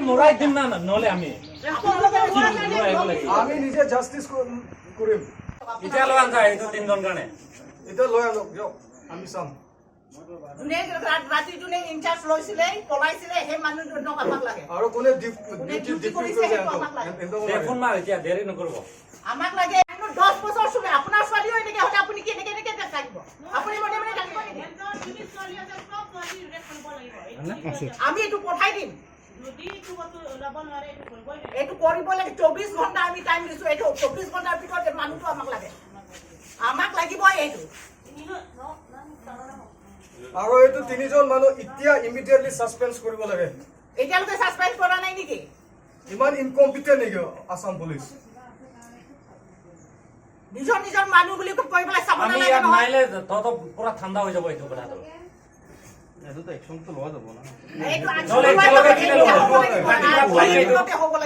মৰাই দিম না নহলে আমি নিজে জাস্টিস কৰিম এতিয়া লৈ আন যায় এইটো তিনজন কাৰণে এটা লৈ আনক দিয়ক আমি চাম ৰাতি যোনে ইনচাৰ্জ লৈছিলে পলাইছিলে সেই মানুহজনক আমাক লাগে আৰু কোনে ডিউটি কৰিছে ফোন মাৰ এতিয়া দেৰি নকৰিব আমাক লাগে 10 বছৰ চলে আপোনাৰ ছোৱালীও এনেকে হতে আপুনি কি এনেকে থাকিব আপুনি মনে মনে থাকিব নেকি আমি এটো পঠাই দিম যদি এটো লব নোৱাৰে এটো কৰিবই এটো কৰিব লাগে 24 ঘণ্টা আমি টাইম দিছো এটো 24 ঘণ্টাৰ ভিতৰত মানুহটো আমাক লাগিব এটো আৰু এটো তিনিজন মানুহ এতিয়া ইমিডিয়েটলি সাসপেন্ড কৰিব লাগে এতিয়ালৈকে সাসপেন্ড কৰা নাই নেকি ইমান ইনকম্পিটেন্ট নেকি আসাম পুলিচ নিজৰ মানুহ বুলি কৈ পেলাই চাব আমি নালাগে ইয়াত মাইলে তত পুৰা ঠাণ্ডা হৈ যাব এইটো কথাটো এটো একচন তো লোৱা যাব না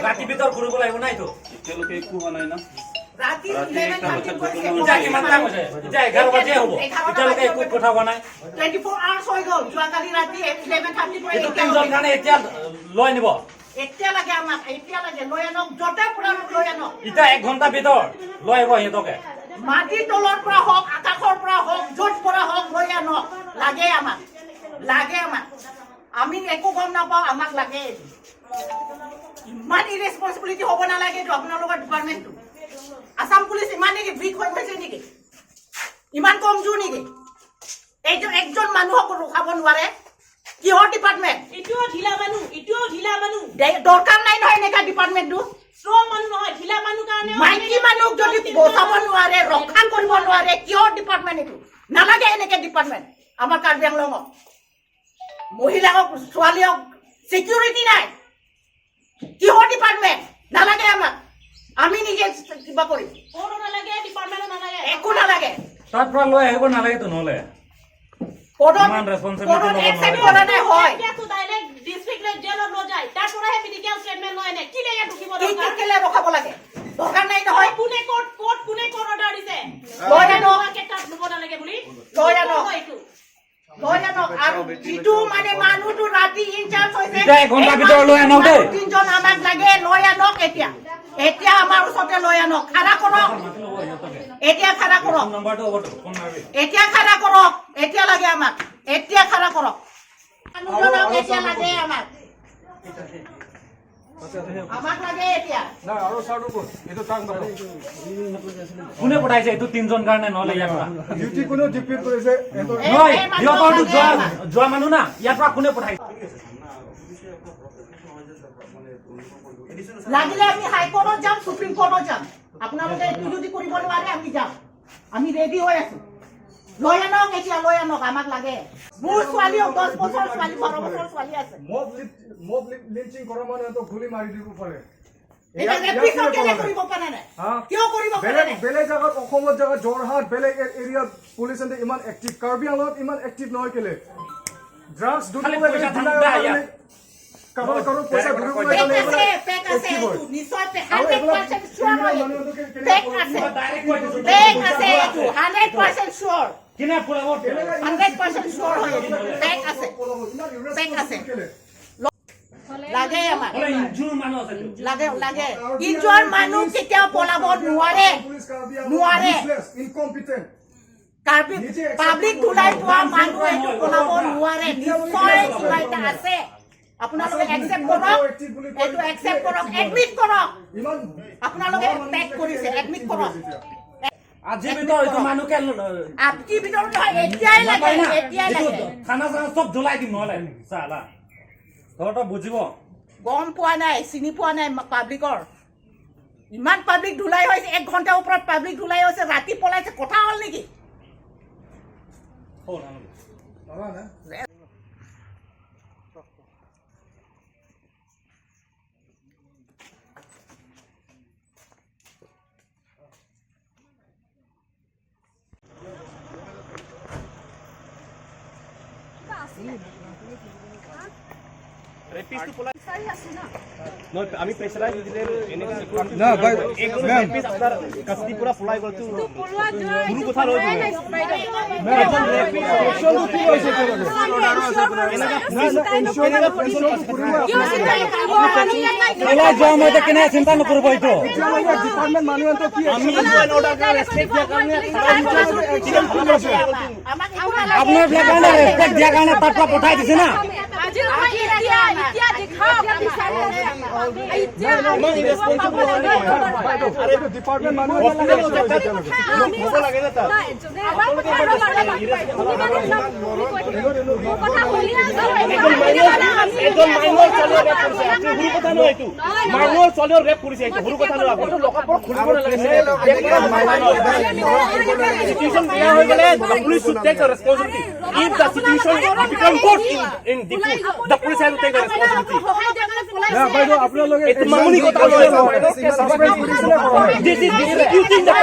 ৰাতি ভিতৰ কৰিব লাগিব না এইটো এতিয়ালৈকে একো হোৱা নাই না ৰাতি 11:30 কৰিছে কিমান টাইম হৈছে এতিয়া 11 বাজে হ'ব এতিয়ালৈকে একো কথা হোৱা নাই 24 আৱাৰ্ছ হৈ গ'ল যোৱাকালি ৰাতি 11:30 কৰি এইটো তিনজন কাৰণে এতিয়া লৈ নিব এতিয়া লাগে আমাক এতিয়া লাগে লৈ আনক যতে পুৰা লৈ আনক এতিয়া 1 ঘণ্টা ভিতৰ লৈ আহিব সিহঁতকে মাটি তলৰ পৰা হওক আকাশৰ পৰা হওক য'ত পৰা হওক লৈ আনক লাগে আমাক আমি একো গম নাপাওঁ আমাক লাগে ইমান ইৰেসপন্সিবিলিটি হ'ব নালাগে আপোনালোকৰ ডিপাৰ্টমেণ্টটো আসাম পুলিচ ইমান নেকি উইক হৈ গৈছে নেকি ইমান কমজোৰ নেকি এইটো একজন মানুহক ৰখাব নোৱাৰে কিহৰ ডিপাৰ্টমেণ্ট ইটোও ঢিলা মানুহ দৰকাৰ নাই নহয় এনেকা ডিপাৰ্টমেণ্টটো স্ট্ৰং মানুহ নহয় ঢিলা মানুহ কাৰণে মাইকী মানুহ যদি বচাব নোৱাৰে ৰক্ষা কৰিব নোৱাৰে কিহৰ ডিপাৰ্টমেণ্ট এইটো নালাগে এনেকে ডিপাৰ্টমেণ্ট আমাৰ কাৰ্বি আংলঙত মহিলাক ছোৱালীক সিকিউৰিটি নাই কিহৰ ডিপাৰ্টমেণ্ট নালাগে আমাক আমি নিজে কিবা কৰিম কোনো নালাগে ডিপাৰ্টমেণ্ট নালাগে একো নালাগে তাৰ পৰা লৈ আহিব নালাগে তো নহলে ইমান ৰেসপন্সিবিলিটি কৰা নাই হয় এতিয়াতো ডাইৰেক্ট ডিস্ট্ৰিক্ট জেলত লৈ যায় তাৰ পৰাহে মেডিকেল ষ্টেটমেণ্ট লয় নাই কি লাগে ঢুকিব দৰকাৰ কেলে ৰখাব লাগে দৰকাৰ নাই নহয় কোনে কোৰ্ট অৰ্ডাৰ দিছে লৈ আনক কেকাত লব নালাগে বুলি লৈ আনক আৰু যিটো মানে মানুহটো ৰাতি ইনচাৰ্জ হৈছে এতিয়া 1 ঘণ্টা ভিতৰ লৈ আনক দেই তিনজন আমাক লাগে লৈ আনক এতিয়া আমাৰ ওচৰতে লৈ আনক খাৰা কৰক এতিয়া খাৰা কৰক নম্বৰটো হ'ব ফোন মাৰবি এতিয়া খাৰা কৰক এতিয়া লাগে আমাক এতিয়া খাৰা কৰক মানুহজনক এতিয়া লাগে আমাক লাগে এতিয়া না আৰু সাডু কোন এটো টাং বাটো কোনে পঠাইছে এইটো তিনজন কাৰণে নহলে ইয়াৰ পৰা ডিউটি কোনো ডিপিট কৰিছে এটো নহয় ইহঁতৰটো যোৱা মানুহ না ইয়াৰ পৰা কোনে পঠাইছে লাগিলে আমি হাইকোৰ্টত যাম সুপ্ৰিম কোৰ্টত যাম আপোনালোকে এইটো যদি কৰিব নোৱাৰে আমি যাম আমি ৰেডি হৈ আছো লৈ আনক এতিয়া লৈ আনক আমাক লাগে মোৰ ছোৱালীও 10 বছৰ ছোৱালী 12 বছৰ ছোৱালী আছে মব লিঞ্চিং কৰা মানে তো গুলি মাৰি দিব পাৰে এটা এপিসোড কেলে কৰিব পাৰে নাই কিয় কৰিব পাৰে নাই বেলেগ জাগাত অসমত জাগাত জৰহাট বেলেগ এৰিয়া পুলিচ এণ্ড ইমান এক্টিভ কাৰ্বি আংলঙত ইমান এক্টিভ নহয় কেলে ড্ৰাগছ খালি পইচা ধান্দা ইয়াত কাৰোবাৰ পইচা ঘূৰিব পেক আছে নিশ্চয় 100% sure হয় পেক আছে 100% sure কিনা পুৰাব 100% sure হয় পেক আছে লাগে আমাক ইনজুৰ মানুহ আছে লাগে ইনজুৰ মানুহ কেতিয়াও পলাব নোৱাৰে ইনকম্পিটেন্ট পাব্লিক ধুলাই পোৱা মানুহ এইটো পলাব নোৱাৰে নিশ্চয় কিবা এটা আছে আপোনালোকে একসেপ্ট কৰক এইটো একসেপ্ট কৰক এডমিট কৰক আপোনালোকে পেক কৰিছে এডমিট কৰক আজি ভিতৰ এইটো মানুহকে আজি ভিতৰ নহয় এতিয়াই লাগে খানা চানা চব জ্বলাই দিম নহলে চালা তহঁত বুজিব গম পোৱা নাই চিনি পোৱা নাই পাব্লিকৰ ইমান পাব্লিক ধুলাই হৈছে 1 ঘণ্টাৰ ওপৰত পাব্লিক ধুলাই হৈছে ৰাতি পলাইছে কথা হ'ল নেকি ৰেপিষ্টটো পলাই আমি প্ৰেছাৰাইজ দিলে এনেকা না ভাই ম্যাম আপনার কাস্টডি পুরা ফলাই গল তো গুরু কথা লই एक्शन কি হইছে এলা জম হইতে কেনে চিন্তা নকৰব এইটো ডিপাৰ্টমেন্ট মানুহ তো কি আমি অৰ্ডাৰ কা ৰেসপেক্ট দিয়া কাৰণে আপোনাৰ ব্লেকানে ৰেসপেক্ট দিয়া কাৰণে তাতপা পঠাই দিছে না ডিপাৰ্টমেন্ট মানুহ হ'ব লাগে না তা একদম মাইনৰ চলে ৰেপ কৰিছে আপুনি গুৰু কথা নহয় এইটো মাইনৰ চলে ৰেপ কৰিছে এইটো গুৰু কথা নহয় আপুনি লকাপৰ খুলিব নালাগে সিচুৱেচন বেয়া হৈ গলে the police should take the responsibility if the situation become worse in the police have to take the responsibility না ভাই আপোনালোকে এইটো মামুনি কথা নহয় this is executing the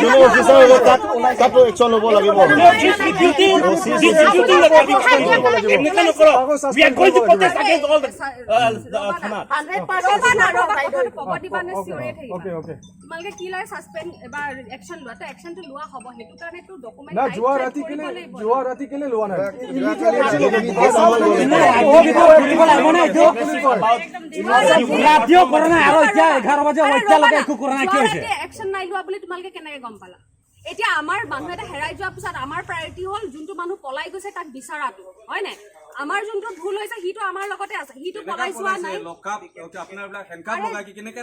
যোন অফিচাৰ হ'ব তাত একচন ল'ব লাগিব executing the এনেকা নকৰক we are going to protest against all the khana 100% okay okay তোমালকে কি লাগে সাসপেন্ড এবাৰ একশন লোৱা তো একশনটো লোৱা হ'ব হেতু কাৰণে তো ডকুমেন্ট না যোৱা ৰাতি কেলে লোৱা নাই ৰাতিও কৰা নাই আৰু এতিয়া 11 বজে এতিয়ালৈকে একো কৰা নাই কি হৈছে একশন নাই লোৱা বুলি তোমালকে কেনেকৈ গম পালা এতিয়া আমাৰ মানুহ এটা হেৰাই যোৱাৰ পিছত আমাৰ প্ৰায়োৰিটি হ'ল যোনটো মানুহ পলাই গৈছে তাক বিচাৰাটো হয় নাই আমাৰ যোনটো ভুল হৈছে হিটো আমাৰ লগতে আছে হিটো পলাই যোৱা নাই আপোনাৰ বিলাক হেনকাপ লগাই কি কেনেকা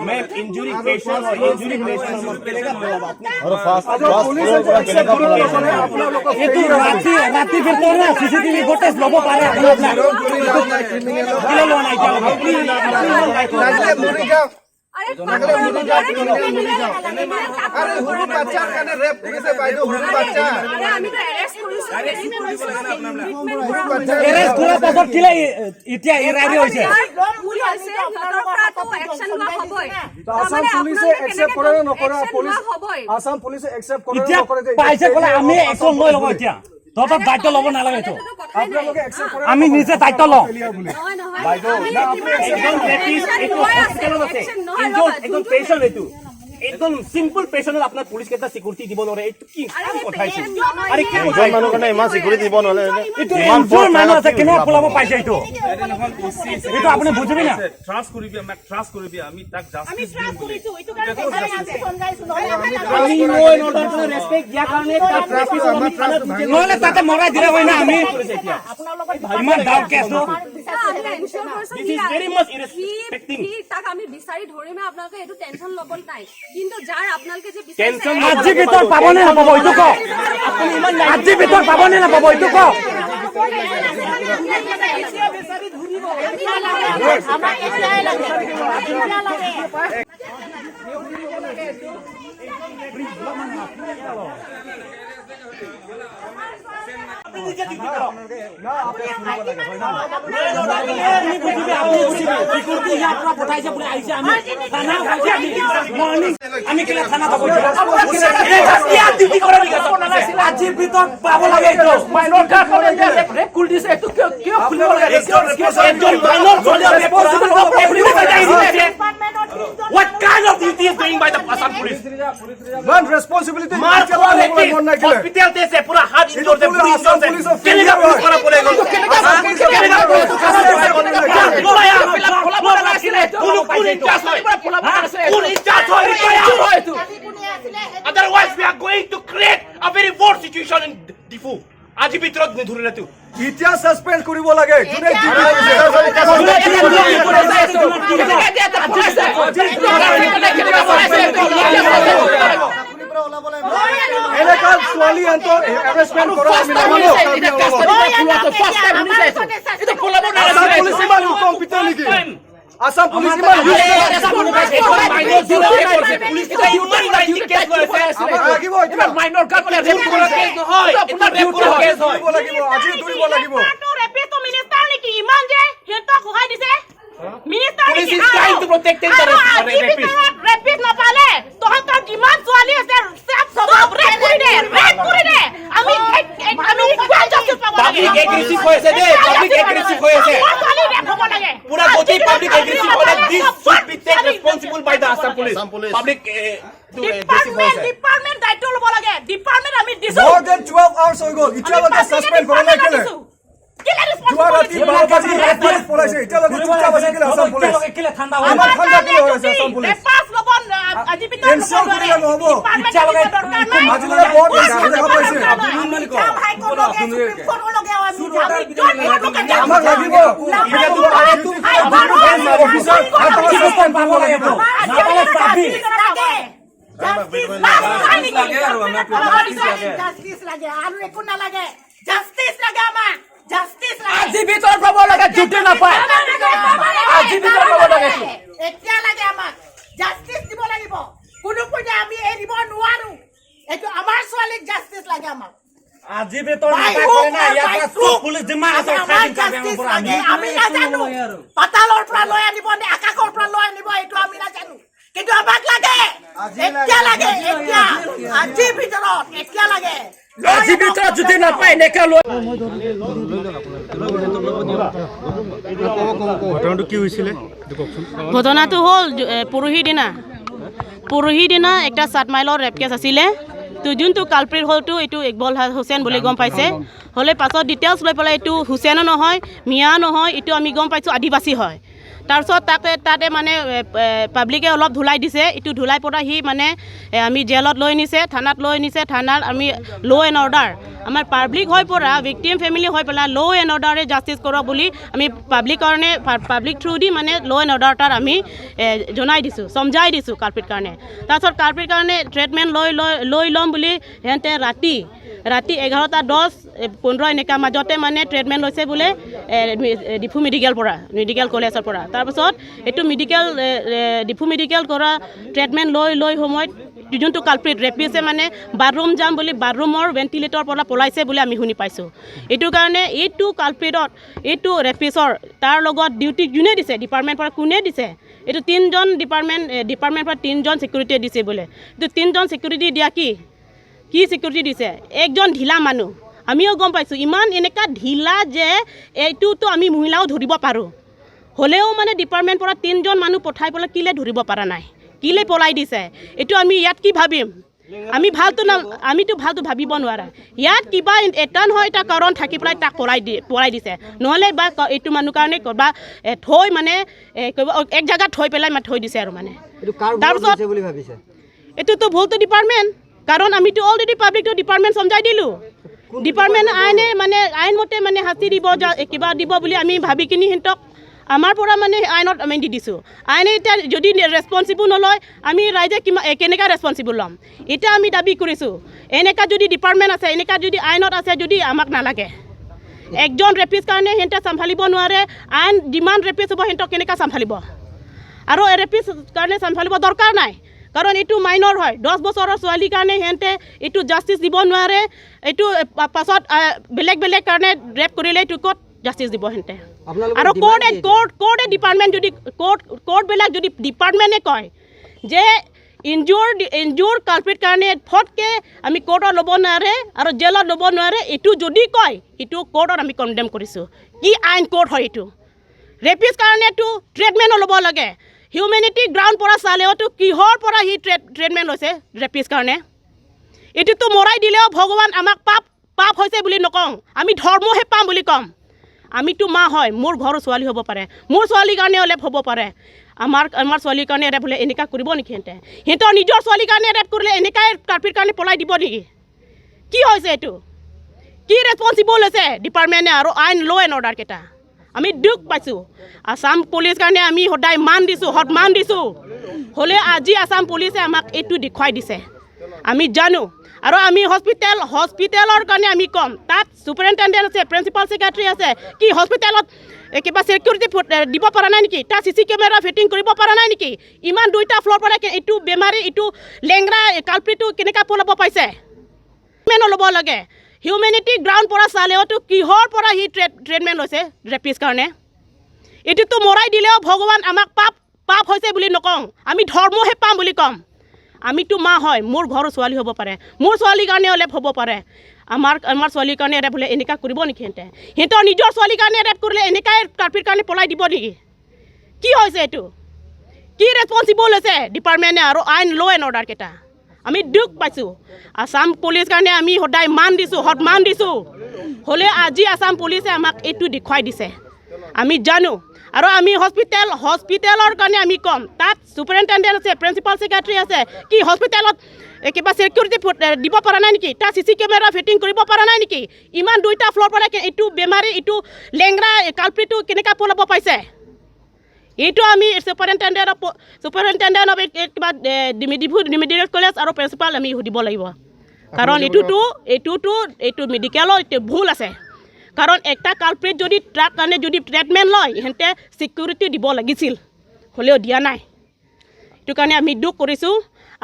मैं इंजुरी पेशेंट और इंजुरी पेशेंट केनेका আৰু ফাষ্ট এইটো ৰাতি ভিতৰত না সিসিটিভি ফুটেজ ল'ব পাৰে আপোনাৰ কিলো লোৱা নাই এতিয়া আৰে হুৰু বাচ্চাৰ কাৰণে ৰেপ কৰিছে বাইদেউ হুৰু বাচ্চা আৰে আমি তো এৰেষ্ট কৰিছো এৰেষ্ট কৰাৰ পাছত কিলে এতিয়া এৰাৰি হৈছে ভুল হৈছে তাৰ পৰা তো একশন লোৱা হ'বই আসাম পুলিচে একসেপ্ট কৰে না নকৰে পুলিচ আসাম পুলিচে একসেপ্ট কৰে না নকৰে যে পাইছে ক'লে আমি একশন লৈ ল'ব এতিয়া তহঁতৰ দায়িত্ব ল'ব নালাগে এইটো আপোনালোকে একসেপ্ট কৰে আমি নিজে দায়িত্ব লওঁ একদম পেশেন্ট এইটো একদম সিম্পল পেশেন্ট আপনার পুলিশ কেটা সিকিউরিটি দিব নৰে এইটো কি কথাইছে আৰে কি জন মানুহ কাৰণে ইমান সিকিউৰিটি দিব নহলে এইটো ইমান মানুহ আছে কেনে পলাব পাইছে এইটো এইটো আপুনি বুজিবি না ট্ৰাষ্ট কৰিবি আমি ট্ৰাষ্ট কৰিবি আমি তাক জাস্টিস দিম আমি নো এন অৰ্ডাৰ টু ৰেসপেক্ট দিয়া কাৰণে তাক ট্ৰাফিক আমি থানা দুজে নহলে তাতে মৰাই দিলে হয় না আমি ইমান ডাউট কেছটো দিস ইজ ভেৰি মাচ ইৰেসপেক্টিং তাক আমি বিচাৰি ধৰিমে আপোনালোকে এটো টেনশন ল'বল নাই কিন্তু যাৰ আপোনালোকে যে টেনশন আজি ভিতৰত পাবনে নাপাব এইটো কওক আপুনি ইমান আজি ভিতৰত পাবনে নাপাব এইটো কওক আমি কেলে থানা পাব আজি ভিতৰত পাব লাগে এইটো মাইনৰ কাট কৰে ৰেপ কুল দিছে এটো কিয় খুলিব লাগে একজন মাইনৰ চলে ৰেপোৰ্টেবল what kind of duty is doing by the Assam police মান রেসপন্সিবিলিটি मार हॉस्पिटल से पूरा हाथ इंजोर से पूरी इंजोर से केनेका पुलिस करा बोले केनेका otherwise we are going to create a very worse situation in Difu আজি ভিতৰত ধৰিলে তো ইতিয়া সাসপেন্ড কৰিব লাগে যোনে এলেকাৰ ছোৱালী আন্তৰ এৰেস্টমেন্ট কৰা আমি নামানো আসাম পুলিচ ইমান কম্পিটেন্ট নেকি আসাম পুলিচ ইমান মাইনৰ কাট ৰেপ কৰা কেছ নহয় এটা ৰেপ কৰা কেছ হয় আজি ধৰিব লাগিব ৰেপেটো মিনিষ্টাৰ নেকি ইমান যে হেতক সহায় দিছে minister police is trying to protect the rapid নাপালে তহঁতৰ যিমান ছোৱালী আছে সব ৰেপ কৰি দে আমি ইকুৱেল জাস্টিস পাব লাগে পাব্লিক এগ্ৰেছিভ হৈ আছে দে পাব্লিক এগ্ৰেছিভ হৈ আছে ছোৱালী ৰেপ হ'ব লাগে পুৰা shouting public agency order. This should be taken responsible by the Assam police. Public department দায়িত্ব ল'ব লাগে ডিপাৰ্টমেণ্ট আমি দিছো More than 12 hours হৈ গ'ল এতিয়ালৈকে সাসপেন্ড কৰা নাই কেলে যোৱা ৰাতি 12 বাজি ৰাতি পলাইছে এতিয়ালৈকে চুপচাপ আছে কেলে আসাম পুলিচ কেলে ঠাণ্ডা আমাৰ ঠাণ্ডা কেলে হৈ আছে আসাম পুলিচ পাঁচ ল'ব আজি পিছত টেনচন কৰিলে নহ'ব আজিলৈকে বহুত বেছি দেখা পাইছে আমাক লাগিব অফিচাৰ সাসপেন্ড পাব লাগিব নাপালে চাবি জাস্টিস লাগে আৰু একো নালাগে জাস্টিস লাগে আমাক জাস্টিস লাগে আজি ভিতৰত পাব লাগে ছুটি নাপায় আজি ভিতৰত পাব লাগে এতিয়া লাগে আমাক জাস্টিস দিব লাগিব কোনো পইচা আমি এৰিব নোৱাৰো এইটো আমাৰ ছোৱালীক জাস্টিস লাগে আমাক আজি ভিতৰত নাপায় কৰে না ইয়াত সব পুলিচ যিমান আছে জাস্টিস লাগে আমি নাজানো পাতালৰ পৰা লৈ আনিব নে আকাশৰ পৰা লৈ আনিব এইটো আমি নাজানো কিন্তু আমাক লাগে এতিয়া লাগে এতিয়া আজি ভিতৰত এতিয়া লাগে আজি ভিতৰত যদি নাপায় নেকা লৈ ঘটনাটো কি হৈছিলে ঘটনাটো হ'ল পৰহি দিনা একটা 7 মাইলৰ ৰেপ কেছ আছিলে তো যোনটো কালপ্ৰিট হ'লটো এইটো ইকবাল হুছেইন বুলি গম পাইছে হ'লে পাছত ডিটেইলছ লৈ পেলাই এইটো হুছেইনো নহয় মিয়া নহয় এইটো আমি গম পাইছোঁ আদিবাসী হয় তাৰপিছত তাতে মানে পাব্লিকে অলপ ধুলাই দিছে এইটো ধুলাই পৰা সি মানে আমি জেলত লৈ নিছে থানাত লৈ নিছে থানাত আমি ল' এণ্ড অৰ্ডাৰ আমাৰ পাব্লিক হৈ পৰা ভিক্টিম ফেমিলি হৈ পেলাই ল' এণ্ড অৰ্ডাৰে জাষ্টিছ কৰক বুলি আমি পাব্লিক থ্ৰু দি মানে ল' এণ্ড অৰ্ডাৰ তাত আমি জনাই দিছোঁ সমজাই দিছোঁ কালপ্ৰিট কাৰণে তাৰপিছত কালপ্ৰিট কাৰণে ট্ৰিটমেণ্ট লৈ ল'ম বুলি সিহঁতে ৰাতি 11টা 10-15 এনেকুৱা মাজতে মানে ট্ৰিটমেণ্ট লৈছে বোলে ডিফু মেডিকেল কলেজৰ পৰা তাৰপিছত এইটো ডিফু মেডিকেল কৰা ট্ৰিটমেণ্ট লৈ সময়ত যোনটো কালপ্ৰিট ৰেপিছে মানে বাথৰুম যাম বুলি বাথৰুমৰ ভেণ্টিলেটৰ পৰা পলাইছে বুলি আমি শুনি পাইছোঁ এইটো কাৰণে এইটো কালপ্ৰিটত এইটো ৰেপিছৰ তাৰ লগত ডিউটি যোনে দিছে ডিপাৰ্টমেণ্ট পৰা কোনে দিছে এইটো 3জন ডিপাৰ্টমেণ্ট পৰা 3জন ছিকিউৰিটি দিছে বোলে এইটো 3জন ছিকিউৰিটি দিয়া কি ছিকিউৰিটি দিছে একজন ঢিলা মানুহ আমিও গম পাইছোঁ ইমান এনেকুৱা ঢিলা যে এইটোতো আমি মহিলাও ধৰিব পাৰোঁ হ'লেও মানে ডিপাৰ্টমেণ্ট পৰা 3জন মানুহ পঠাই পেলাই কিলে ধৰিব পৰা নাই কিলে পলাই দিছে এইটো আমি ইয়াত কি ভাবিম আমিতো ভালটো ভাবিব নোৱাৰা ইয়াত কিবা এটা নহয় এটা কাৰণ থাকি পেলাই তাক পলাই দিছে নহ'লে বা এইটো মানুহ কাৰণে বা থৈ মানে এক জেগাত থৈ পেলাই থৈ দিছে আৰু মানে তাৰপিছত এইটোতো ভুলটো ডিপাৰ্টমেণ্ট কাৰণ আমিতো অলৰেডি পাব্লিকটো ডিপাৰ্টমেণ্ট সমজাই দিলোঁ ডিপাৰ্টমেণ্ট আইনমতে মানে শাস্তি দিব কিবা দিব বুলি আমি ভাবি কিনি সিহঁতক আমাৰ পৰা মানে আইনত আমি দি দিছোঁ আইনে এতিয়া যদি ৰেছপঞ্চিবল নলয় আমি ৰাইজে কেনেকৈ ৰেছপঞ্চিবল ল'ম এতিয়া আমি দাবী কৰিছোঁ এনেকুৱা যদি ডিপাৰ্টমেণ্ট আছে এনেকুৱা যদি আইনত আছে যদি আমাক নালাগে একজন ৰেপিছ কাৰণে সিহঁতে চম্ভালিব নোৱাৰে আইন যিমান ৰেপিছ হ'ব সিহঁতক কেনেকৈ চম্ভালিব আৰু ৰেপিছ কাৰণে চম্ভালিব দৰকাৰ নাই কাৰণ এইটো মাইনৰ হয় 10 বছৰৰ ছোৱালীৰ কাৰণে সিহঁতে এইটো জাষ্টিছ দিব নোৱাৰে এইটো পাছত বেলেগ কাৰণে ৰেপ কৰিলে এইটো ক'ত জাষ্টিছ দিব সিহঁতে আৰু কোৰ্টে ডিপাৰ্টমেণ্ট যদি কোৰ্টবিলাক যদি ডিপাৰ্টমেণ্টে কয় যে ইনজুৰ কালপ্ৰিট কাৰণে ফটকৈ আমি কোৰ্টত ল'ব নোৱাৰে আৰু জেলত ল'ব নোৱাৰে এইটো যদি কয় এইটো কোৰ্টত আমি কণ্ডেম কৰিছোঁ কি আইন কোৰ্ট হয় এইটো ৰেপিছ কাৰণেতো ট্ৰিটমেণ্টো ল'ব লাগে হিউমেনিটি গ্ৰাউণ্ড পৰা চালেওতো কিহৰ পৰা সি ট্ৰিটমেণ্ট লৈছে ৰেপিছ কাৰণে এইটোতো মৰাই দিলেও ভগৱান আমাক পাপ হৈছে বুলি নকওঁ আমি ধৰ্মহে পাম বুলি ক'ম আমিতো মা হয় মোৰ ঘৰৰ ছোৱালী হ'ব পাৰে মোৰ ছোৱালীৰ কাৰণে ৰেপ হ'ব পাৰে আমাৰ ছোৱালীৰ কাৰণে ৰেপ হ'লে এনেকুৱা কৰিব নেকি সিহঁতৰ নিজৰ ছোৱালীৰ কাৰণে ৰেপ কৰিলে এনেকুৱাই কালপ্ৰিট কাৰণে পলাই দিব নেকি কি হৈছে এইটো কি ৰেছপঞ্চিবল হৈছে ডিপাৰ্টমেণ্টে আৰু আইন ল' এণ্ড অৰ্ডাৰ কেইটা আমি দুখ পাইছোঁ আসাম পুলিচ কাৰণে আমি সদায় সন্মান দিছোঁ হ'লে আজি আসাম পুলিচে আমাক এইটো দেখুৱাই দিছে আমি জানো আৰু আমি হস্পিটেলৰ কাৰণে আমি ক'ম তাত ছুপাৰিণ্টেণ্ডেণ্ট আছে প্ৰিন্সিপাল ছেক্ৰেটাৰী আছে কি হস্পিটেলত কিবা ছিকিউৰিটি দিব পৰা নাই নেকি তাত CC কেমেৰা ফিটিং কৰিব পৰা নাই নেকি ইমান 2টা ফ্ল'ৰ পৰা এইটো বেমাৰী এইটো লেংৰা কালপ্ৰিটটো কেনেকৈ পলাব পাইছে ল'ব লাগে হিউমেনিটি গ্ৰাউণ্ড পৰা চালেওতো কিহৰ পৰা সি ট্ৰিটমেণ্ট লৈছে ৰেপিছ কাৰণে এইটোতো মৰাই দিলেও ভগৱান আমাক পাপ হৈছে বুলি নকওঁ আমি ধৰ্মহে পাম বুলি ক'ম আমিতো মা হয় মোৰ ঘৰৰ ছোৱালী হ'ব পাৰে মোৰ ছোৱালীৰ কাৰণে ৰেপ হ'ব পাৰে আমাৰ ছোৱালীৰ কাৰণে ৰেপ হ'লে এনেকুৱা কৰিব নেকি সিহঁতৰ নিজৰ ছোৱালীৰ কাৰণে ৰেপ কৰিলে এনেকুৱাই কালপ্ৰিট কাৰণে পলাই দিব নেকি কি হৈছে এইটো কি ৰেছপন্সিবল হৈছে ডিপাৰ্টমেণ্টে আৰু আইন ল' এণ্ড অৰ্ডাৰকেইটা আমি দুখ পাইছোঁ আছাম পুলিচ কাৰণে আমি সদায় মান দিছোঁ সন্মান দিছোঁ হ'লে আজি আছাম পুলিচে আমাক এইটো দেখুৱাই দিছে আমি জানো আৰু আমি হস্পিটেলৰ কাৰণে আমি ক'ম তাত ছুপাৰিণ্টেণ্ডেণ্ট আছে প্ৰিন্সিপাল ছেক্ৰেটাৰী আছে কি হস্পিটেলত কিবা ছিকিউৰিটি দিব পৰা নাই নেকি তাত CC কেমেৰা ফিটিং কৰিব পৰা নাই নেকি ইমান 2টা ফ্ল'ৰ পৰা এইটো বেমাৰী এইটো লেংৰা কালপ্ৰিটো কেনেকৈ পলাব পাইছে এইটো আমি ছুপাৰিণ্টেণ্ডেণ্ট অফ কিবা মেডিকেল কলেজ আৰু প্ৰিন্সিপাল আমি সুধিব লাগিব কাৰণ এইটো মেডিকেলৰ এইটো ভুল আছে কাৰণ একটা কালপ্ৰিট যদি তাৰ কাৰণে যদি ট্ৰিটমেণ্ট লয় ইহঁতে ছিকিউৰিটি দিব লাগিছিল হ'লেও দিয়া নাই এইটো কাৰণে আমি দুখ কৰিছোঁ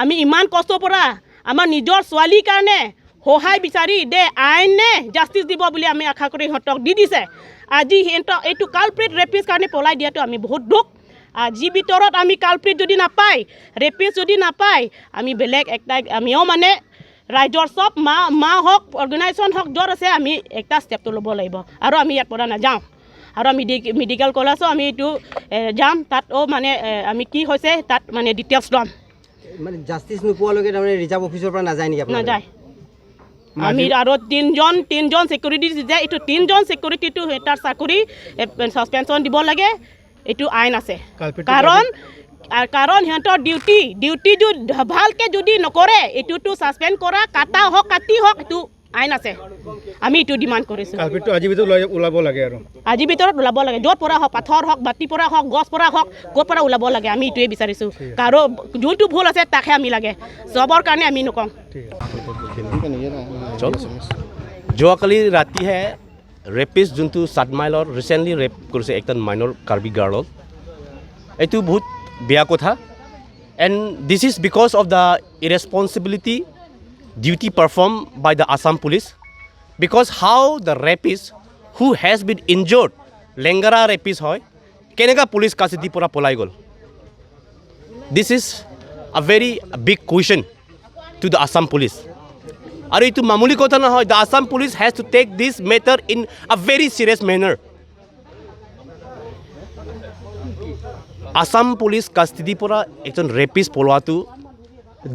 আমি ইমান কষ্ট পৰা আমাৰ নিজৰ ছোৱালীৰ কাৰণে সহায় বিচাৰি দে আইনে জাষ্টিচ দিব বুলি আমি আশা কৰি সিহঁতক দি দিছে আজি সিহঁতক এইটো কালপ্ৰিট ৰেপিছ কাৰণে পলাই দিয়াটো আমি বহুত দুখ আজিৰ ভিতৰত আমি কালপ্ৰিট যদি নাপায় ৰেপিছ যদি নাপায় আমি বেলেগ একটা আমিও মানে ৰাইজৰ চব মা হওক অৰ্গেনাইজেশ্যন হওক য'ত আছে আমি একটা ষ্টেপটো ল'ব লাগিব আৰু আমি ইয়াৰ পৰা নাযাওঁ আৰু আমি মেডিকেল কলেজো আমি এইটো যাম তাতো মানে আমি কি হৈছে তাত মানে ডিটেইলছ ল'ম মানে জাষ্টিচ নোপোৱালৈকে তাৰমানে ৰিজাৰ্ভ অফিচৰ পৰা নাযায় নেকি আপোনাৰ নাযায় আমি আৰু তিনজন ছিকিউৰিটি দিছে এইটো 3জন ছিকিউৰিটিটো তাৰ চাকৰি ছাছপেনশ্যন দিব লাগে এইটো আইন আছে কাৰণ সিহঁতৰ ডিউটি ভালকৈ যদি নকৰে এইটোতো ছাছপেণ্ড কৰা কাটি হওক এইটো আইন আছে আমি এইটো ডিমাণ্ড কৰিছোঁ কালপিটটো আজিৰ ভিতৰত ওলাব লাগে আৰু আজিৰ ভিতৰত ওলাব লাগে য'ত পৰা হওক পাথৰ হওক বাতি পৰা হওক গছ পৰা হওক ক'ৰ পৰা ওলাব লাগে আমি এইটোৱে বিচাৰিছোঁ কাৰো যোনটো ভুল আছে তাকহে আমি লাগে চবৰ কাৰণে আমি নকওঁ যোৱাকালি ৰাতিহে ৰেপিষ্ট যোনটো 7 মাইলৰ ৰিচেণ্টলি ৰেপ কৰিছে একটা মাইনৰ কাৰ্বি গাৰ্লক এইটো বহুত বেয়া কথা and this is because of the irresponsibility duty performed by the Assam police because how the rapist who has been injured lengara rapist hoy kenega police custody pura polai gol this is a very big question to the Assam police aru itu mamuli kotha na hoy the Assam police has to take this matter in a very serious manner Assam police custody pura ekjon rapist poloatu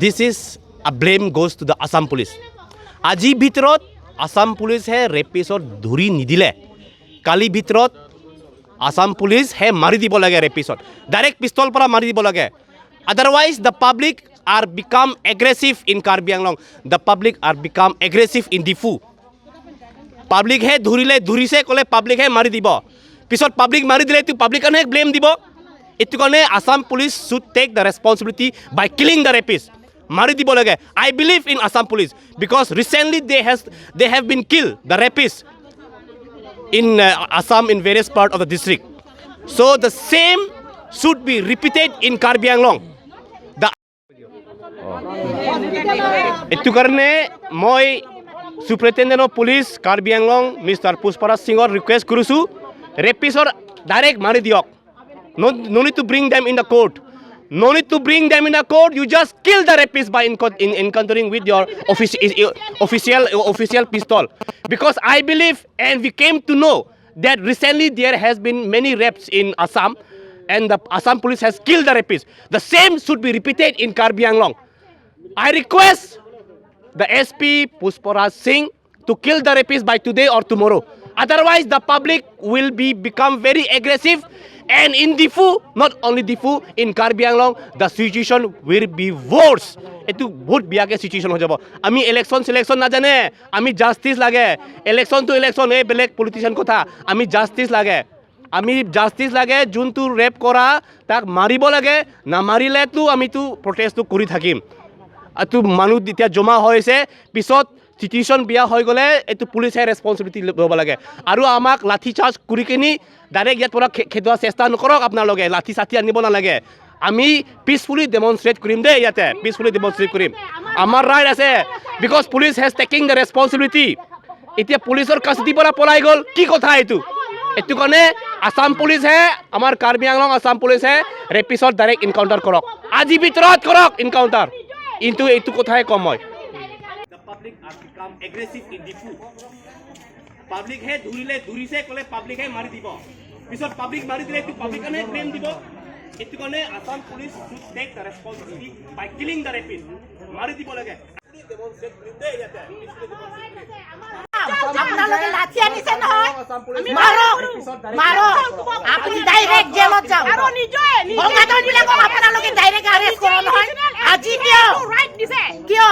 this is a blame goes to the Assam police. আজি ভিতৰত Assam police হে ৰেপিছৰ ধৰি নিদিলে কালি ভিতৰত Assam police হে মাৰি দিব লাগে ৰেপিছত ডাইৰেক্ট পিস্তল পৰা মাৰি দিব লাগে otherwise the public are become aggressive in Karbi Anglong the public are become aggressive in Difu public হে ধৰিছে ক'লে public হে মাৰি দিব পিছত public মাৰি দিলে তো public হে blame দিব এটো কাৰণে Assam police should take the responsibility by killing the rapist Mari di bolage. I believe in Assam police because recently they have been killed the rapists in Assam in various parts of the district. So the same should be repeated in Karbi Anglong. Itu karena moi Superintendent of Police Karbi Anglong Mr. Puspara Singhor request kurusu rapistor direct mari diok. No need to bring them in the court. No need to bring them in a court. You just kill the rapist by encountering with your official pistol. Because I believe, and we came to know that recently there has been many rapes in Assam, and the Assam police has killed the rapist. The same should be repeated in Karbi Anglong. I request the SP Pusparaj Singh to kill the rapist by today or tomorrow. Otherwise, the public will become very aggressive. And in Difu, not only Difu, in Karbi Anglong, the situation will be worse. Etu bahut biage situation ho jabo. Ami election selection na jane. Ami justice lage. Election to election e belek politician kotha. Ami justice lage. Juntu rape kora tak maribo lage. Na marile tu ami tu protest tu kuri thakim. Atu manu ditia joma hoise pisot situation biya hoy gole etu police e responsibility loba lage. Aru amak lathi charge kuri kini direct ইয়াত পৰা খেদোৱা চেষ্টা নকৰক আপোনালোকে লাঠি চাঠি আনিব নালাগে আমি পিছফুলি ডেমনষ্ট্ৰেট কৰিম দেই ইয়াতে পিছফুলি ডেমনষ্ট্ৰেট কৰিম আমাৰ ৰাইট আছে because police has taking the responsibility এতিয়া পুলিচৰ কাষ্টডি পৰা পলাই গ'ল কি কথা এইটো কাৰণে আসাম পুলিচ হে আমাৰ কাৰ্বি আংলং আসাম পুলিচ হে ৰেপিছত ডাইৰেক্ট এনকাউণ্টাৰ কৰক আজি ভিতৰত কৰক এনকাউণ্টাৰ কিন্তু এইটো কথাই কম হয় the public are become aggressive in Difu public হে ধৰিছে ক'লে public হে মাৰি দিব পিছত পাব্লিক মাৰি দিলে এইটো পাব্লিকনে ক্লেম দিব এইটো কাৰণে Assam police should take the responsibility by killing the rapist মাৰি দিব লাগে আপোনালোকে লাঠি আনিছে নহয় মাৰক মাৰক আপুনি ডাইৰেক্ট জেলত যাওক আৰু নিজে সংঘাতবিলাকক আপোনালোকে ডাইৰেক্ট আৰেষ্ট কৰক নহয় আজি কিয় কিয়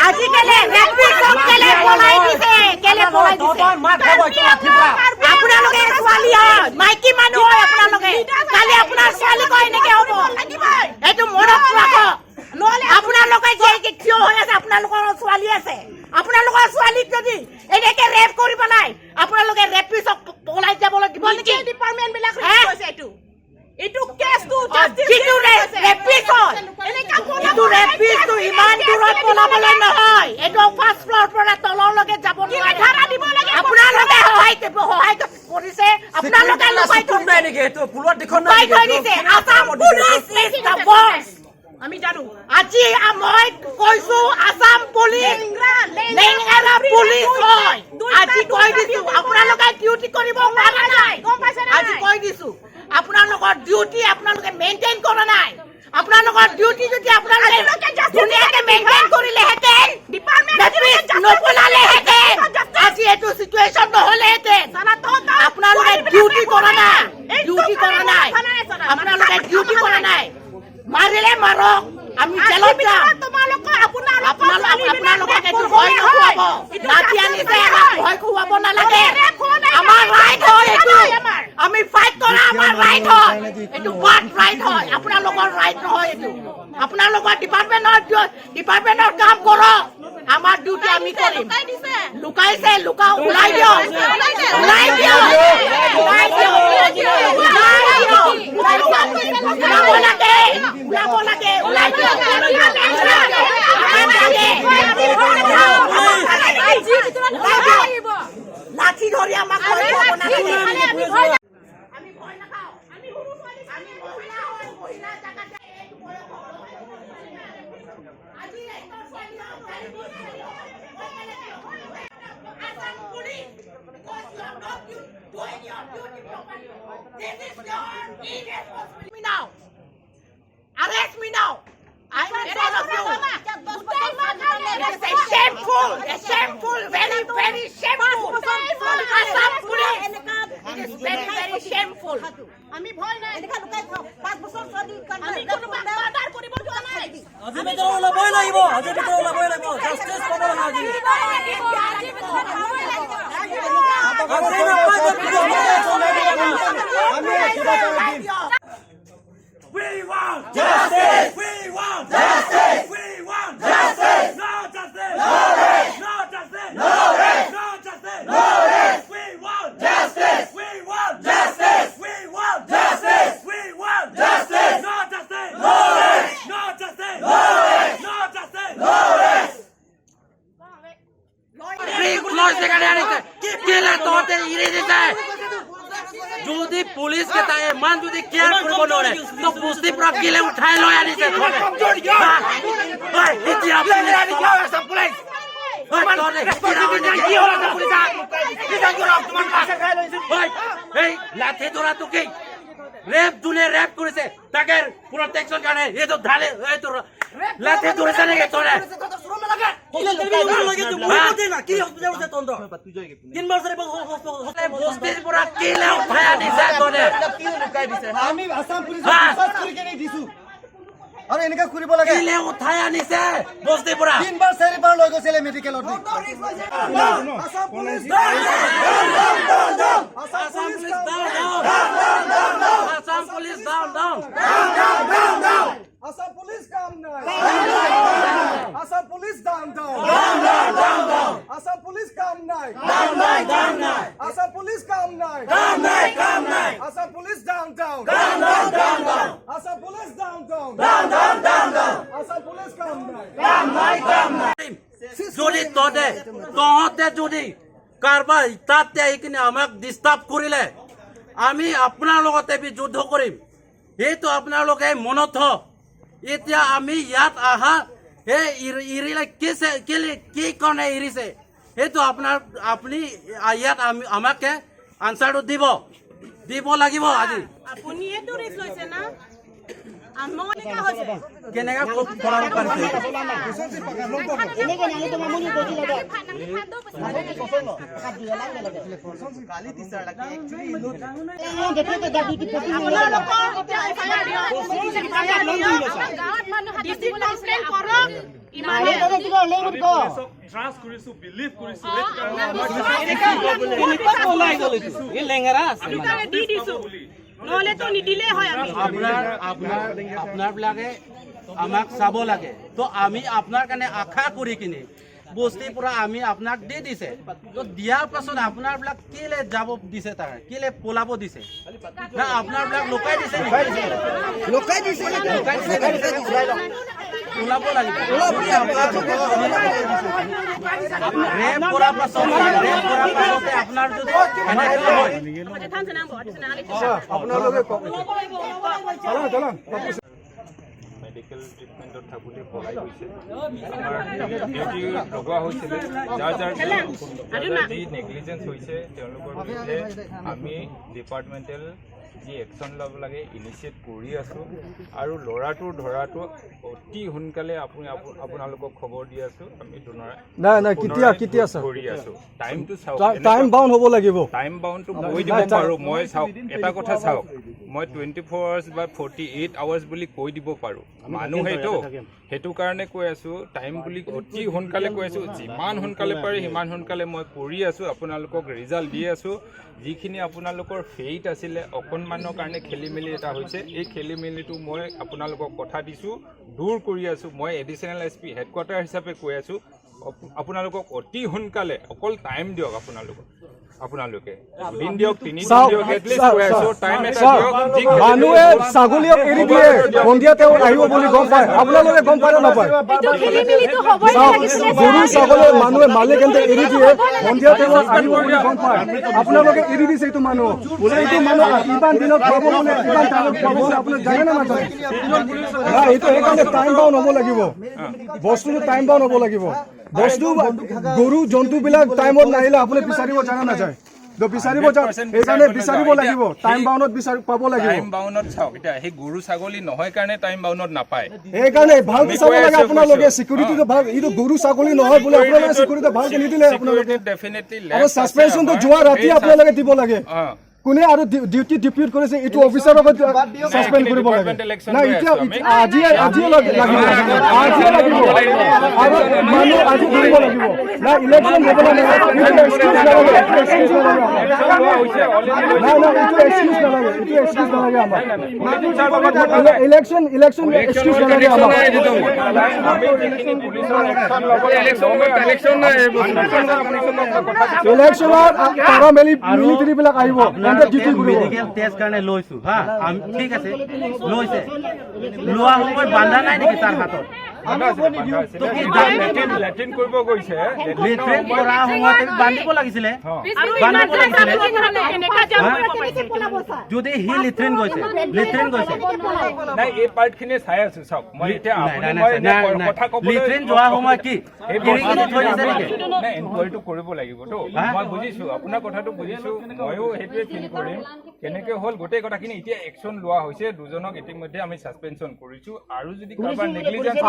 আজিকালি ৰেপিষ্টক কেলে পলাই দিছে কেলে পলাই দিছে আপোনালোকে ছোৱালী হয় মাইকী মানুহ হয় আপোনালোকে কালি আপোনাৰ ছোৱালী কয় এনেকে হ'ব এইটো মনত ৰাখক আপোনালোকে যে কিয় হৈ আছে আপোনালোকৰ ছোৱালী আছে আপোনালোকৰ ছোৱালীক যদি এনেকে ৰেপ কৰি পেলাই আপোনালোকে ৰেপিষ্টক পলাই যাবলৈ দিব নেকি ডিপাৰ্টমেণ্ট বিলাক এইটো কেছটো যিটো ৰেপিষ্ট হয় এইটো ৰেপিষ্টটো ইমান দূৰত পলাবলৈ নহয় এইটো ফাৰ্ষ্ট ফ্ল'ৰ পৰা তললৈকে যাব নোৱাৰে আপোনালোকে সহায় কৰিছে আপোনালোকে লুকাই থৈ দিছে আসাম পুলিচ ইজ দ্য বষ্ট আমি জানো আজি মই কৈছো আসাম পুলিচ লেংৰা পুলিচ হয় আজি কৈ দিছো আপোনালোকে ডিউটি কৰিব পৰা নাই আজি কৈ দিছো আপোনালোকৰ ডিউটি আপোনালোকে মেইনটেইন কৰা নাই আপোনালোকৰ ডিউটি যদি আপোনালোকে ধুনীয়াকে মেইনটেইন কৰিলেহেঁতেন নপলালেহেঁতেন আজি এইটো চিটুৱেশ্যন নহ'লেহেঁতেন আপোনালোকে ডিউটি কৰা নাই আপোনালোকে ডিউটি কৰা নাই মাৰিলে মাৰক আমি জেলত যাম আপোনালোকক এইটো ভয় নোখোৱাব লাঠি আনিছে ভয় খুৱাব নালাগে আমাৰ ৰাইট হয় এইটো আমি ফাইট কৰা আমাৰ ৰাইট হয় এইটো বাট ৰাইট হয় আপোনালোকৰ ৰাইট নহয় এইটো আপোনালোকৰ ডিপাৰ্টমেণ্টৰ কাম কৰক আমাৰ ডিউটি আমি কৰিম লুকাইছে লুকাও ওলাই দিয়ক ওলাই দিয়ক ওলাব লাগে ওলাই দিয়ক লাঠি ধৰি আমাক আমি ভয় নাখাওঁ আমি মহিলা হয় মহিলা জাগাতে Arrest me now. I'm in front of you. It's shameful, very, very shameful. Assam police. It is very, very shameful. আমি ভয় নাই এনেকা লুকাই থাক 5 বছৰ চলি আমি কোনো বাধাৰ কৰিব যোৱা নাই আজি ভিতৰত ওলাবই লাগিব জাষ্টিছ পাব আজি We want justice! We want justice! We want justice! No justice! No rest! No justice! No rest! No justice! No rest! We want justice! We want justice! We want justice! We want justice! No justice! No rest! No justice! No rest! No justice! No rest! যদি police কেইটাই ইমান যদি care কৰিব নোৱাৰে তো বস্তিৰ পৰা কিলে উঠাই লৈ আনিছে লাঠি ধৰাটো কি ৰেপ যোনে ৰেপ কৰিছে তাকে প্ৰটেকশ্যন কাৰণে এইটো ঢালে এইটো লাঠি ধৰিছে নেকি তনে বস্তিৰ পৰা কিলে উঠাই আনিছে তনে আমি আসাম পুলিচ কৰি কেনে দিছো আৰু এনেকা কৰিব লাগে কিলে উঠাই আনিছে বস্তিৰ পৰা 3 বাৰ 4 বাৰ লৈ গৈছিলে মেডিকেলত Assam police Assam police down, down. Assam police calm down. Assam police down, down. Assam police calm down. Assam police calm down. Assam police down, down. Assam police down, down. Assam police calm down. যদি তহঁতে যদি কাৰোবাৰ তাতে আহি কিনে আমাক disturb কৰিলে আমি আপোনাৰ লগতে যুদ্ধ কৰিম সেইটো আপোনালোকে মনত থওক এতিয়া আমি ইয়াত আহা এৰিলে কি কাৰণে এৰিছে সেইটো আপুনি ইয়াত আমাকে আনচাৰটো দিব দিব লাগিব আজি আপুনিয়েতো ৰিস্ক লৈছে না আমাৰ লেখা হৈছে কেনেকা কৰাব পাৰিছে ট্ৰাষ্ট কৰিছো বিলিভ কৰিছো নহ'লে তো নিদিলে হয় আমি আপনাৰ বিলাকে আমাক চাব লাগে তো আমি আপনাৰ কাৰণে আশা কৰি কিনে বস্তি পুরা আমি আপনাক দি দিছে তো দিয়ার পাছত আপনার বিলাক কেলে যাব দিছে তার কেলে পলাব দিছে না আপনার বিলাক লুকাই দিছে পলাব লাগিব রেপ করার পাছত আপনার যদি মেডিকেল ট্ৰিটমেণ্টত থাকোঁতে পলাই গৈছে আমাৰ ডিউটি লগোৱা হৈছিলে যাৰ যি নেগলিজেঞ্চ হৈছে তেওঁলোকৰ বিৰুদ্ধে আমি ডিপাৰ্টমেণ্টেল যি একশ্যন ল'ব লাগে ইনিচিয়েট কৰি আছোঁ আৰু ল'ৰাটোৰ ধৰাটো অতি সোনকালে আপোনালোকক খবৰ দি আছোঁ আমি কেতিয়া কৰি আছোঁ টাইমটো চাওক টাইম বাউণ্ড হ'ব লাগিব টাইম বাউণ্ডটো কৈ দিব পাৰোঁ মই চাওক এটা কথা চাওক মই 24 আৱাৰ্ছ বা 48 আৱাৰ্ছ বুলি কৈ দিব পাৰোঁ মানুহেতো সেইটো কাৰণে কৈ আছোঁ টাইম বুলি অতি সোনকালে কৈ আছোঁ যিমান সোনকালে পাৰি সিমান সোনকালে মই কৰি আছোঁ আপোনালোকক ৰিজাল্ট দি আছোঁ যিখিনি আপোনালোকৰ ফেইট আছিলে অকণমানৰ কাৰণে খেলি মেলি এটা হৈছে এই খেলি মেলিটো মই আপোনালোকক কথা দিছোঁ দূৰ কৰি আছোঁ মই এডিশ্যনেল SP হেডকোৱাৰ্টাৰ হিচাপে কৈ আছোঁ আপোনালোকক অতি সোনকালে অকল টাইম দিয়ক আপোনালোকে দিন দিয়ক 3 দিন দিয়ক এটলিষ্ট কৈ আছোঁ টাইম এটা দিয়ক মানুহে ছাগলীক এৰি দিয়ে সন্ধিয়া তেওঁ আহিব বুলি গম পায় আপোনালোকে গম পায় নে নাপায় গৰু ছাগলী মানুহে মালিকেন্তে এৰি দিয়ে সন্ধিয়া তেওঁ আহিব বুলি গম পায় আপোনালোকে এৰি দিছে এইটো মানুহ কিমান দিনত পাব মানে কিমান টাইমত পাব আপুনি জানে নে নাজানে এইটো সেইকাৰণে টাইম বাউণ্ড হ'ব লাগিব বস্তুটো টাইম বাউণ্ড হ'ব লাগিব বস্তু গৰু জন্তুবিলাক টাইমত নাহিলে আপুনি বিচাৰিব জানে নাযায় বিচাৰিব সেইকাৰণে বিচাৰিব লাগিব টাইম বাউণ্ডত পাব লাগিব টাইম বাউণ্ডত চাওক এতিয়া সেই গৰু ছাগলী নহয় কাৰণে টাইম বাউণ্ডত নাপায় সেইকাৰণে ভালকে চাব লাগে আপোনালোকে সিকিউৰিটিটো ভাল এইটো গৰু ছাগলী নহয় বুলি আপোনালোকে সিকিউৰিটি ভালকে নিদিলে আপোনালোকে ডেফিনেটলি আৰু সাসপেনশনটো যোৱা ৰাতি আপোনালোকে দিব লাগে কোনে আৰু ডিউটি ডিপিউট কৰিছে এইটো অফিচাৰক সাসপেন্ড কৰিব লাগে না এতিয়া আজি লাগিব আৰু মানুহ আজি দিব লাগিব না ইলেকশ্যন হ'ব লাগে এইটো এক্সকিউজ নালাগে আমাৰ ইলেকশ্যন এক্সকিউজ নালাগে আমাৰ ইলেকশ্যনত পাৰামিলিটাৰী মিলিটাৰী বিলাক আহিব মেডিকেল টেষ্ট কাৰণে লৈছো হা ঠিক আছে লৈছে লোৱা সময় বান্ধা নাই নেকি তাৰ হাতত লেট্ৰিন কৰিব গৈছে লেট্ৰিন কৰা সময়ত বান্ধিব লাগিছিলে যদি সি লেট্ৰিন গৈছে নাই এই পাৰ্টখিনি চাই আছো চাওক মই এতিয়া কথা ক'ব লেট্ৰিন যোৱা সময় কি এনকুৱাৰীটো কৰিব লাগিবতো মই বুজিছো আপোনাৰ কথাটো বুজিছো ময়ো সেইটোৱে ফিল কৰিম কেনেকৈ হ'ল গোটেই কথাখিনি এতিয়া একশ্যন লোৱা হৈছে দুজনক ইতিমধ্যে আমি ছাছপেনশ্যন কৰিছো আৰু যদি কাৰোবাৰ নেগলিজেঞ্চ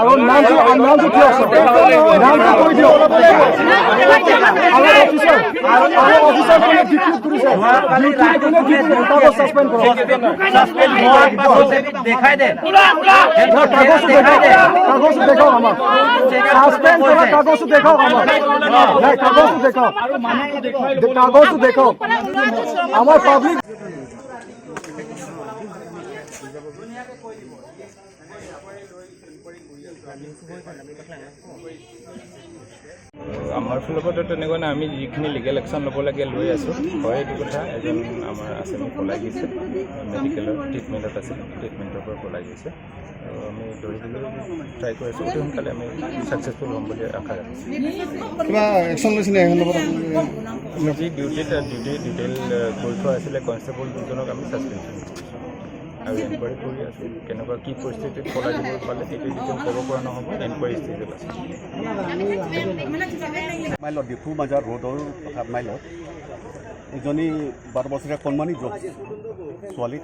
দেখাই দে কাগজটো দেখাও আমাৰ পাবলিক আমাৰ ফালৰ পৰা তেনেকুৱা নাই আমি যিখিনি লিগেল একশ্যন ল'ব লাগে লৈ আছোঁ হয় এইটো কথা এজন আমাৰ আছামী পলাই গৈছে মেডিকেলৰ ট্ৰিটমেণ্টত আছিল ট্ৰিটমেণ্টৰ পৰা পলাই গৈছে আৰু আমি ধৰিবলৈ ট্ৰাই কৰি আছোঁ অতি সোনকালে আমি ছাকচেছফুল হ'ম বুলি আশা ৰাখিছোঁ কিবা একশ্যন লৈছিলে যি ডিটেইল কৰি থোৱা আছিলে কনষ্টেবল দুজনক আমি ছাছপেনশ্যন কৰিছোঁ আৰু এনকুৱাৰী কৰি আছোঁ কেনেকুৱা কি পৰিস্থিতিত পলাই দিব পালে সেইটো ডিটেইল ক'ব পৰা নহ'ব এনকুৱাৰী ষ্টেজত আছে মাইলত ডিফু বজাৰ ৰোডৰ মাইলত এজনী 12 বছৰীয়া কণমানি ছোৱালী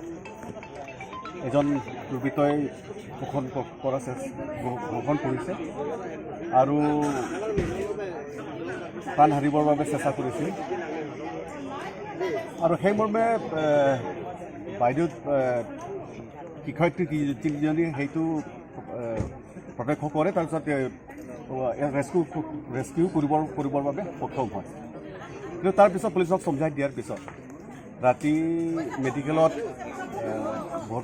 এজন দুৰ্বৃত্তই শোষণ কৰিছে আৰু প্ৰাণ হাৰিবৰ বাবে চেষ্টা কৰিছিল আৰু সেই মৰ্মে বাইদেউ শিক্ষয়িত্ৰী তিনিজনী সেইটো প্ৰত্যক্ষ কৰে তাৰপিছত ৰেস্কিউ কৰিবৰ বাবে সক্ষম হয় কিন্তু তাৰপিছত পুলিচক সমঝাই দিয়াৰ পিছত ৰাতি মেডিকেলত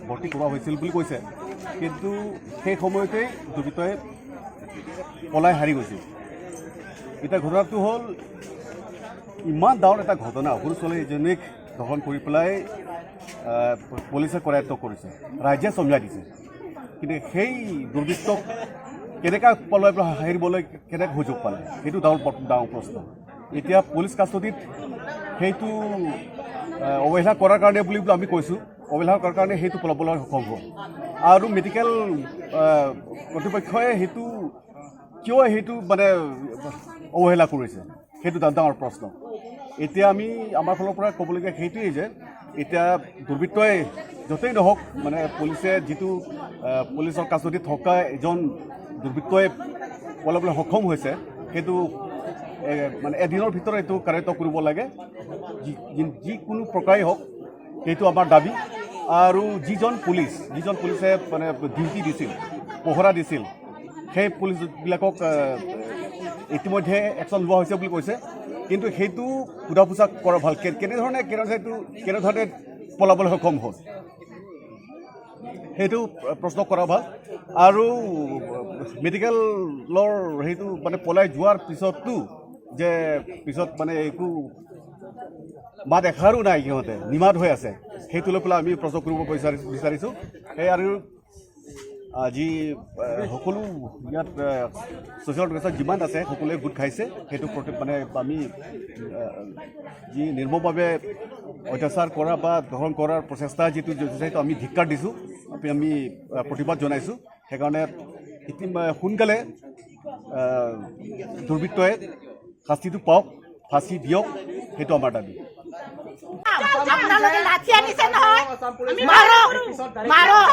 ভৰ্তি কৰোৱা হৈছিল বুলি কৈছে কিন্তু সেই সময়তেই দুৰ্বৃত্তই পলাই হাৰি গৈছিল এতিয়া ঘটনাটো হ'ল ইমান ডাঙৰ এটা ঘটনা সৰু ছোৱালী এজনীক দহন কৰি পেলাই পুলিচে কৰায়ত্ব কৰিছে ৰাইজে সমঝাই দিছে কিন্তু সেই দুৰ্বৃত্তক কেনেকৈ পলাই পেলাই হাৰিবলৈ কেনেকৈ সুযোগ পালে সেইটো ডাঙৰ প্ৰশ্ন এতিয়া পুলিচ কাষ্টডিত সেইটো অৱহেলা কৰাৰ কাৰণে বুলি আমি কৈছোঁ অৱহেলা কৰাৰ কাৰণে সেইটো পলাবলৈ সক্ষম হ'ল আৰু মেডিকেল কৰ্তৃপক্ষই সেইটো কিয় সেইটো মানে অৱহেলা কৰিছে সেইটো ডাঙৰ প্ৰশ্ন এতিয়া আমি আমাৰ ফালৰ পৰা ক'বলগীয়া সেইটোৱেই যে এতিয়া দুৰ্বৃত্তই য'তেই নহওক মানে পুলিচে যিটো পুলিচৰ কাষ্টডিত থকা এজন দুৰ্বৃত্তই পলাবলৈ সক্ষম হৈছে সেইটো মানে এদিনৰ ভিতৰত এইটো কাৰ্যত কৰিব লাগে যিকোনো প্ৰকাৰেই হওক সেইটো আমাৰ দাবী আৰু যিজন পুলিচে মানে ডিউটি দিছিল পহৰা দিছিল সেই পুলিচবিলাকক ইতিমধ্যে একশ্যন লোৱা হৈছে বুলি কৈছে কিন্তু সেইটো সোধা পোছা কৰা ভাল কেনেধৰণে পলাবলৈ সক্ষম হ'ল সেইটো প্ৰশ্ন কৰা ভাল আৰু মেডিকেলৰ সেইটো মানে পলাই যোৱাৰ পিছতো যে পিছত মানে একো মাত এষাৰো নাই সিহঁতে নিমাত হৈ আছে সেইটো লৈ পেলাই আমি প্ৰশ্ন কৰিব বিচাৰিছোঁ সেই আৰু আজি সকলো ইয়াত ছ'চিয়েল অৰ্গেনাইজেশ্যন যিমান আছে সকলোৱে গোট খাইছে সেইটো প্ৰতি মানে আমি যি নিৰ্মমভাৱে অত্যাচাৰ কৰা বা দহন কৰাৰ প্ৰচেষ্টা যিটো সেইটো আমি ধিক্কাৰ দিছোঁ আমি প্ৰতিবাদ জনাইছোঁ সেইকাৰণে সোনকালে দুৰ্বৃত্তই শাস্তিটো পাওক ফাঁচি দিয়ক সেইটো আমাৰ দাবী আপোনালোকে লাঠি আনিছে নহয় মাৰক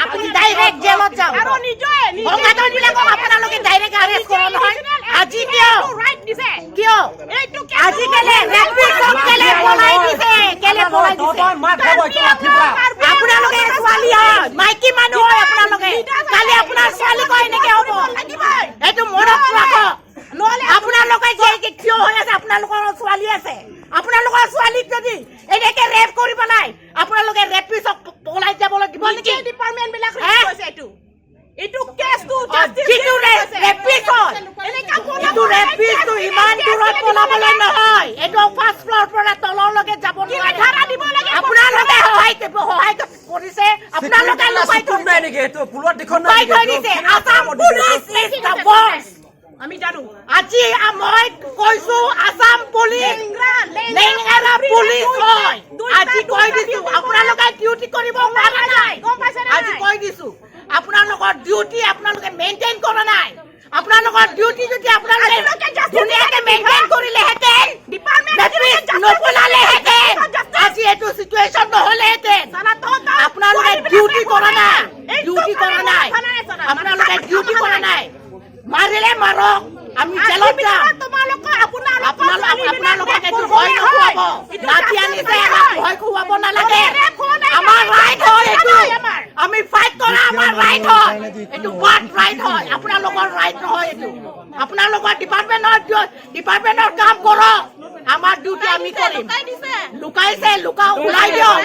আপুনি ডাইৰেক্ট জেলত যাওক আৰু সংঘাতবিলাকক আপোনালোকে ডাইৰেক্ট এৰেষ্ট কৰক নহয় আজি কিয় আজিকালি কেলে পলাই দিছে আপোনালোকে ছোৱালী হয় মাইকী মানুহ হয় আপোনালোকে কালি আপোনাৰ ছোৱালী কয় এনেকে হ'ব এইটো মনত ৰাখক আপোনালোকে কিয় হৈ আছে আপোনালোকৰ ছোৱালী আছে আপোনালোকৰ ছোৱালীক যদি এনেকে ৰেপ কৰি পেলাই আপোনালোকে ৰেপিছক পলাই যাবলৈ দিব নেকি ডিপাৰ্টমেণ্ট বিলাক এইটো কেছটো যিটো ৰেপিছটো ইমান দূৰত পলাবলৈ নহয় এইটো ফাৰ্ষ্ট ফ্ল'ৰ পৰা তললৈকে যাব নোৱাৰে আপোনালোকে সহায় কৰিছে আপোনালোকে আসাম পুলিচ ইজ দ্য বছ আমি জানো আজি মই কৈছো আসাম পুলিচ লেংৰা পুলিচ হয় আজি কৈ দিছো আপোনালোকে ডিউটি কৰিব পৰা নাই আজি কৈ দিছো আপোনালোকৰ ডিউটি আপোনালোকে মেইনটেইন কৰা নাই আপোনালোকৰ ডিউটি যদি আপোনালোকে ধুনীয়াকে মেইনটেইন কৰিলেহেঁতেন নপলালেহেঁতেন আজি এইটো চিটুৱেশ্যন নহ'লেহেঁতেন আপোনালোকে ডিউটি কৰা নাই আপোনালোকে ডিউটি কৰা নাই মাৰিলে মাৰক আমি জেলত যাম আপোনালোকক এইটো ভয় নোখোৱাব লাঠি আনিছে ভয় খুৱাব নালাগে আমাৰ ৰাইট হয় এইটো আমি ফাইট কৰা আমাৰ ৰাইট হয় এইটো বাট ৰাইট হয় আপোনালোকৰ ৰাইট নহয় এইটো আপোনালোকৰ ডিপাৰ্টমেণ্টৰ কাম কৰক আমাৰ ডিউটি আমি কৰিম লুকাইছে ওলাই দিয়ক